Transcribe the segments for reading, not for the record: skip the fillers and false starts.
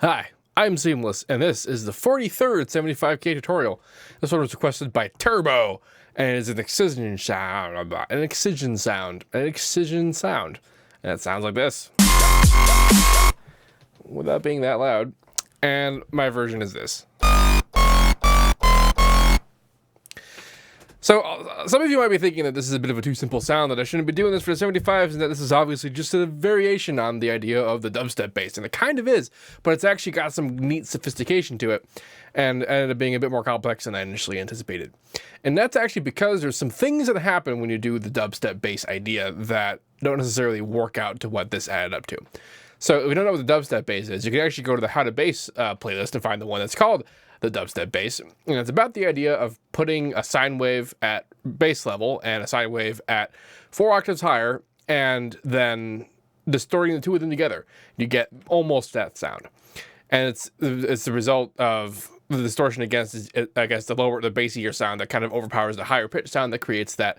Hi, I'm Seamless, and this is the 43rd 75K tutorial. This one was requested by TURB0, and it is an excision sound, and it sounds like this, without being that loud, and my version is this. So, some of you might be thinking that this is a bit of a too simple sound, that I shouldn't be doing this for the 75s, and that this is obviously just a variation on the idea of the dubstep bass. And it kind of is, but it's actually got some neat sophistication to it, and ended up being a bit more complex than I initially anticipated. And that's actually because there's some things that happen when you do the dubstep bass idea that don't necessarily work out to what this added up to. So, if you don't know what the dubstep bass is, you can actually go to the How to Bass playlist and find the one that's called the dubstep bass, and it's about the idea of putting a sine wave at bass level and a sine wave at 4 octaves higher, and then distorting the two of them together. You get almost that sound, and it's the result of the distortion against the bassier sound that kind of overpowers the higher pitch sound that creates that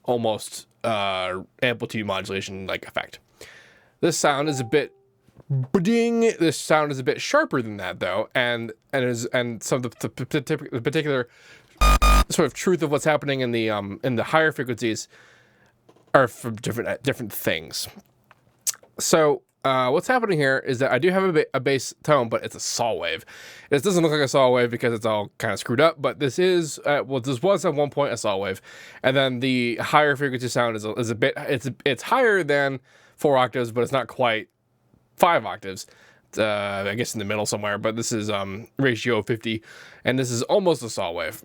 almost amplitude modulation like effect. This sound is a bit This sound is a bit sharper than that, though, and some of the particular sort of truth of what's happening in the higher frequencies are from different things. So what's happening here is that I do have a bass tone, but it's a saw wave. It doesn't look like a saw wave because it's all kind of screwed up, but this is this was at one point a saw wave, and then the higher frequency sound is a bit it's higher than 4 octaves, but it's not quite 5 octaves, I guess in the middle somewhere, but this is ratio 50, and this is almost a saw wave.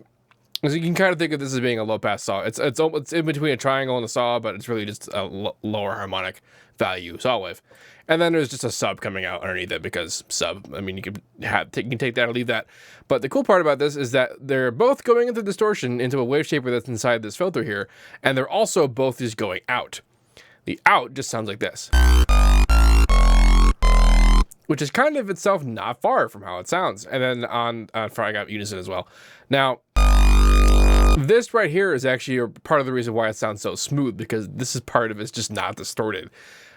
So you can kind of think of this as being a low pass saw. It's in between a triangle and a saw, but it's really just a lower harmonic value saw wave. And then there's just a sub coming out underneath it, because sub, I mean, you can take that or leave that. But the cool part about this is that they're both going into distortion into a wave shaper that's inside this filter here, and they're also both just going out. The out just sounds like this, which is kind of itself not far from how it sounds. And then I got unison as well. Now, this right here is actually part of the reason why it sounds so smooth, because this is part of it's just not distorted.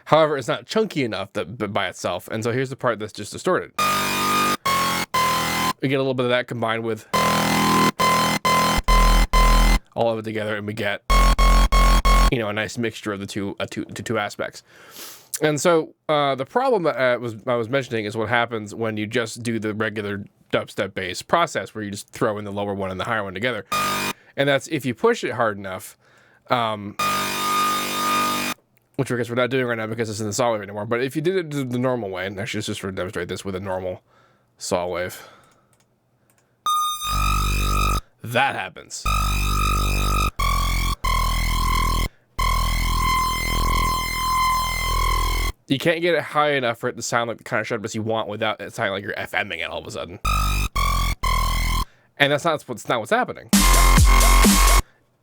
However, it's not chunky enough by itself. And so here's the part that's just distorted. We get a little bit of that combined with all of it together, and we get, you know, a nice mixture of the two aspects. And so the problem that I was mentioning is what happens when you just do the regular dubstep bass process, where you just throw in the lower one and the higher one together. And that's if you push it hard enough, which I guess we're not doing right now because it's in the saw wave anymore. But if you did it the normal way, and actually let's just demonstrate this with a normal saw wave, that happens. You can't get it high enough for it to sound like the kind of sharpness you want without it sounding like you're FMing it all of a sudden. And that's not what's happening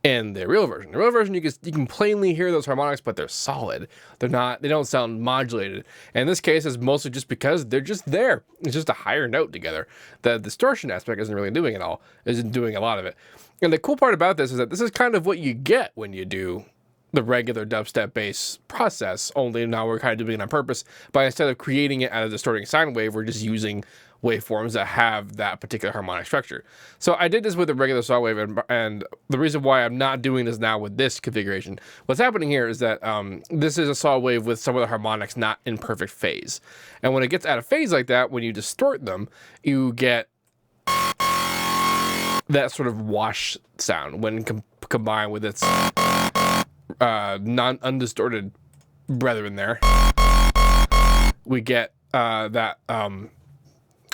in the real version. The real version, you can plainly hear those harmonics, but they're solid. They don't sound modulated. And in this case, it's mostly just because they're just there. It's just a higher note together. The distortion aspect isn't really doing it all. Isn't doing a lot of it. And the cool part about this is that this is kind of what you get when you do the regular dubstep bass process, only now we're kind of doing it on purpose. But instead of creating it out of distorting sine wave, we're just using waveforms that have that particular harmonic structure. So I did this with a regular saw wave, and the reason why I'm not doing this now with this configuration, what's happening here is that this is a saw wave with some of the harmonics not in perfect phase. And when it gets out of phase like that, when you distort them, you get that sort of wash sound when combined with its undistorted brethren there. We get that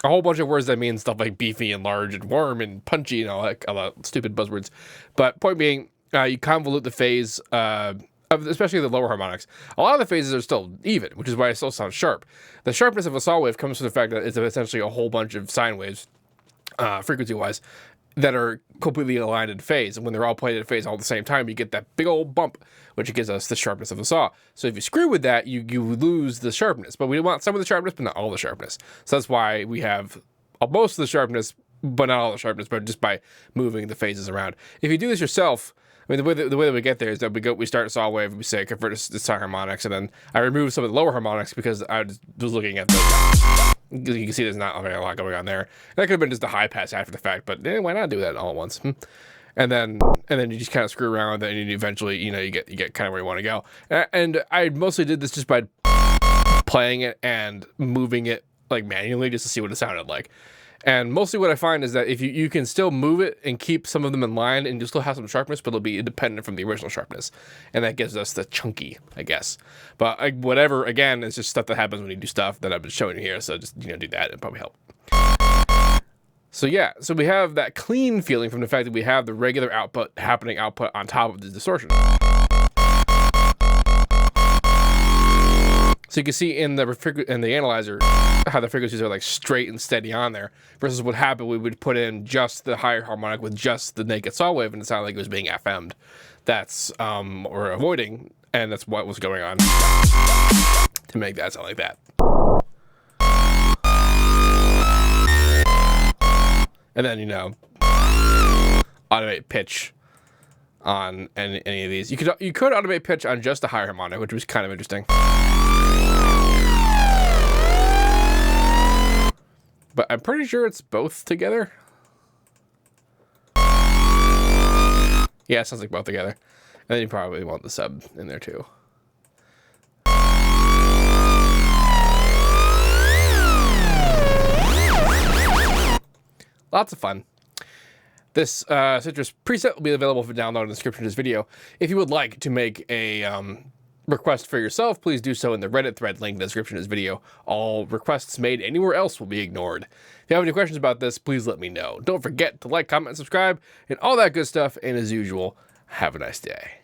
a whole bunch of words that mean stuff like beefy and large and warm and punchy and all that stupid buzzwords. But point being, you convolute the phase of especially the lower harmonics. A lot of the phases are still even, which is why it still sounds sharp. The sharpness of a saw wave comes from the fact that it's essentially a whole bunch of sine waves, frequency-wise, that are completely aligned in phase. And when they're all played in phase all at the same time, you get that big old bump, which gives us the sharpness of the saw. So if you screw with that, you lose the sharpness. But we want some of the sharpness, but not all the sharpness. So that's why we have most of the sharpness, but not all the sharpness, but just by moving the phases around. If you do this yourself, I mean, the way that we get there is that we start saw wave, we say convert to high harmonics, and then I remove some of the lower harmonics because I was looking at the. You can see there's not a lot going on there. That could have been just a high pass after the fact, but why not do that all at once? And then you just kind of screw around with it, and you eventually, you get kind of where you want to go. And I mostly did this just by playing it and moving it like manually just to see what it sounded like. And mostly what I find is that if you can still move it and keep some of them in line, and you still have some sharpness, but it'll be independent from the original sharpness. And that gives us the chunky, I guess. But whatever, again, it's just stuff that happens when you do stuff that I've been showing you here. So just, do that, it'll probably help. So yeah, so we have that clean feeling from the fact that we have the regular output on top of the distortion. So you can see in the analyzer how the frequencies are like straight and steady on there, versus what happened, we would put in just the higher harmonic with just the naked saw wave, and it sounded like it was being FM'd. That's we're avoiding, and that's what was going on to make that sound like that. And then, automate pitch on any of these. You could automate pitch on just the higher harmonic, which was kind of interesting. But I'm pretty sure it's both together. Yeah, it sounds like both together. And then you probably want the sub in there too. Lots of fun. This Citrus preset will be available for download in the description of this video. If you would like to make a request for yourself, please do so in the Reddit thread link in the description of this video. All requests made anywhere else will be ignored. If you have any questions about this, please let me know. Don't forget to like, comment, and subscribe, and all that good stuff. And as usual, have a nice day.